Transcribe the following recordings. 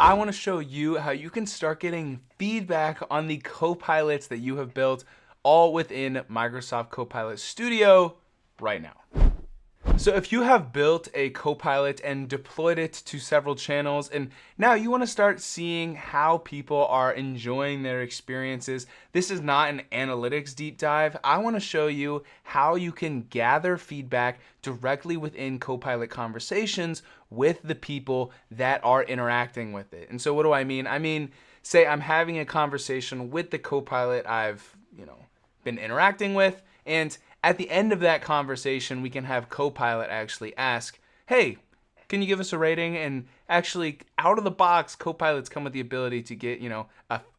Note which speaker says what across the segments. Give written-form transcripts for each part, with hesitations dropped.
Speaker 1: I want to show you how you can start getting feedback on the copilots that you have built all within Microsoft Copilot Studio right now. So if you have built a Copilot and deployed it to several channels, and now you want to start seeing how people are enjoying their experiences, this is not an analytics deep dive. I want to show you how you can gather feedback directly within Copilot conversations with the people that are interacting with it. And so what do I mean? I mean, say I'm having a conversation with the Copilot I've, been interacting with, and at the end of that conversation, we can have Copilot actually ask, hey, can you give us a rating? And actually, out of the box, Copilots come with the ability to get,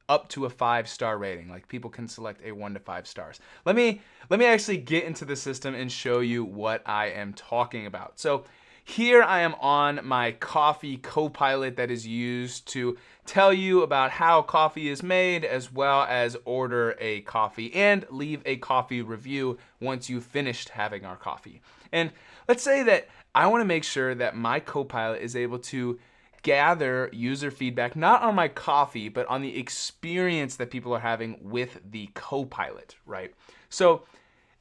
Speaker 1: up to a 5-star rating. Like, people can select a 1 to 5 stars. Let me actually get into the system and show you what I am talking about. So here I am on my coffee Copilot that is used to tell you about how coffee is made, as well as order a coffee and leave a coffee review once you've finished having our coffee. And let's say that I want to make sure that my Copilot is able to gather user feedback, not on my coffee, but on the experience that people are having with the Copilot, right? So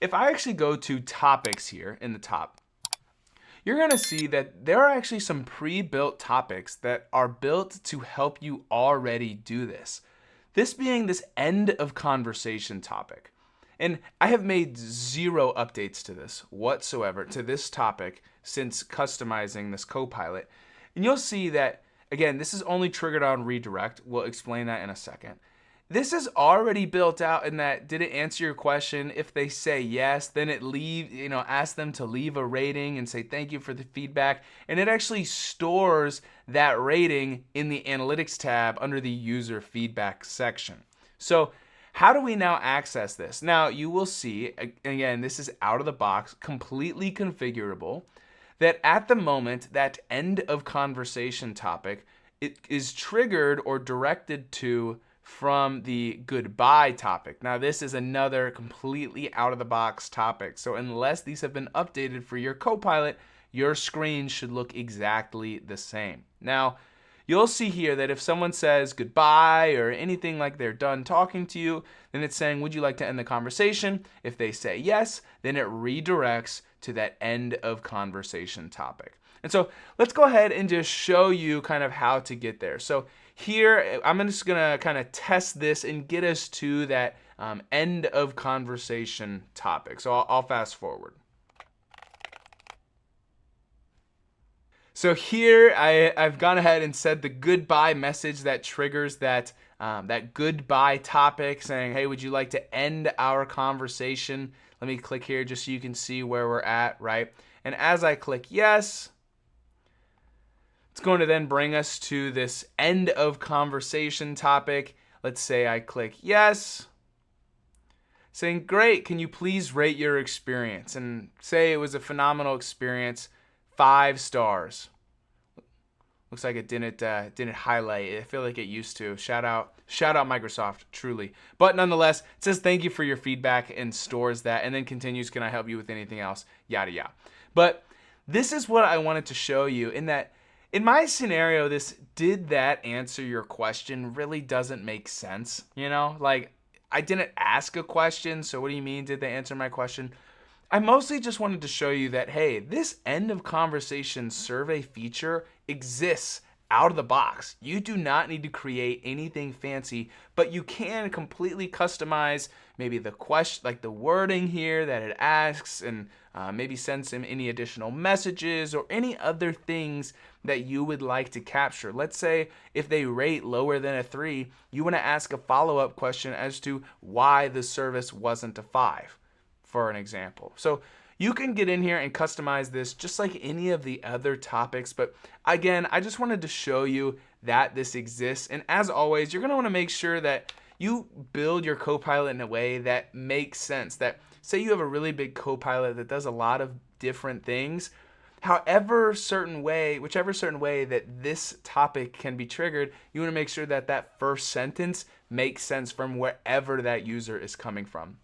Speaker 1: if I actually go to topics here in the top, you're going to see that there are actually some pre-built topics that are built to help you already do this. This being this end of conversation topic. And I have made 0 updates to this whatsoever, to this topic, since customizing this Copilot. And you'll see that, again, this is only triggered on redirect. We'll explain that in a second. This is already built out in that, did it answer your question? If they say yes, then it ask them to leave a rating and say thank you for the feedback. And it actually stores that rating in the analytics tab under the user feedback section. So how do we now access this? Now you will see, again, this is out of the box, completely configurable, that at the moment, that end of conversation topic, it is triggered or directed to from the goodbye topic. Now this is another completely out of the box topic. So unless these have been updated for your Copilot, your screen should look exactly the same. Now you'll see here that if someone says goodbye or anything like they're done talking to you, then it's saying, would you like to end the conversation? If they say yes, then it redirects to that end of conversation topic. And so let's go ahead and just show you kind of how to get there. So here, I'm just gonna kind of test this and get us to that end of conversation topic. So I'll fast forward. So here I've gone ahead and said the goodbye message that triggers that goodbye topic, saying, hey, would you like to end our conversation? Let me click here just so you can see where we're at, right? And as I click yes, it's going to then bring us to this end of conversation topic. Let's say I click yes, saying, great, can you please rate your experience? And say it was a phenomenal experience, 5 stars. Looks like it didn't highlight. I feel like it used to. Shout out Microsoft, truly. But nonetheless, it says thank you for your feedback and stores that, and then continues, can I help you with anything else? Yada yada. But this is what I wanted to show you, in that in my scenario, this did that answer your question really doesn't make sense. Like, I didn't ask a question, so what do you mean did they answer my question? I mostly just wanted to show you that, hey, this end of conversation survey feature exists out of the box. You do not need to create anything fancy, but you can completely customize maybe the question, like the wording here that it asks, and maybe send some any additional messages or any other things that you would like to capture. Let's say if they rate lower than a 3, you want to ask a follow-up question as to why the service wasn't a 5, for an example. So you can get in here and customize this just like any of the other topics. But again, I just wanted to show you that this exists. And as always, you're going to want to make sure that you build your Copilot in a way that makes sense. That say you have a really big Copilot that does a lot of different things, whichever certain way that this topic can be triggered, you want to make sure that that first sentence makes sense from wherever that user is coming from.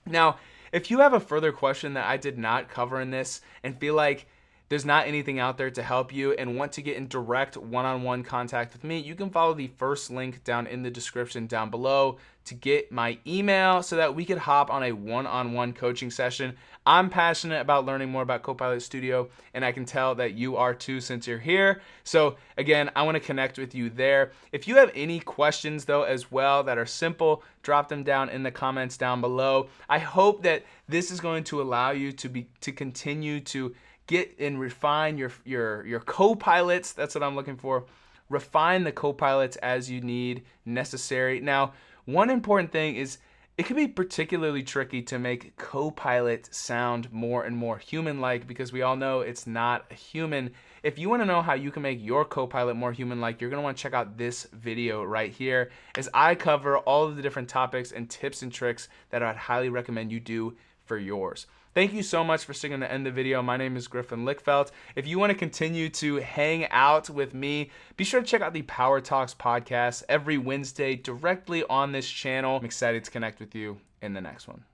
Speaker 1: Now, if you have a further question that I did not cover in this and feel like there's not anything out there to help you and want to get in direct one-on-one contact with me, you can follow the first link down in the description down below to get my email so that we could hop on a one-on-one coaching session. I'm passionate about learning more about Copilot Studio, and I can tell that you are too since you're here. So again, I want to connect with you there. If you have any questions though as well that are simple, drop them down in the comments down below. I hope that this is going to allow you to continue to get and refine your co-pilots. That's what I'm looking for. Refine the co-pilots as you need necessary. Now, one important thing is it can be particularly tricky to make Copilot sound more and more human-like because we all know it's not a human. If you want to know how you can make your Copilot more human-like, you're going to want to check out this video right here as I cover all of the different topics and tips and tricks that I'd highly recommend you do for yours. Thank you so much for sticking to the end of the video. My name is Griffin Lickfelt. If you want to continue to hang out with me, be sure to check out the Power Talks podcast every Wednesday directly on this channel. I'm excited to connect with you in the next one.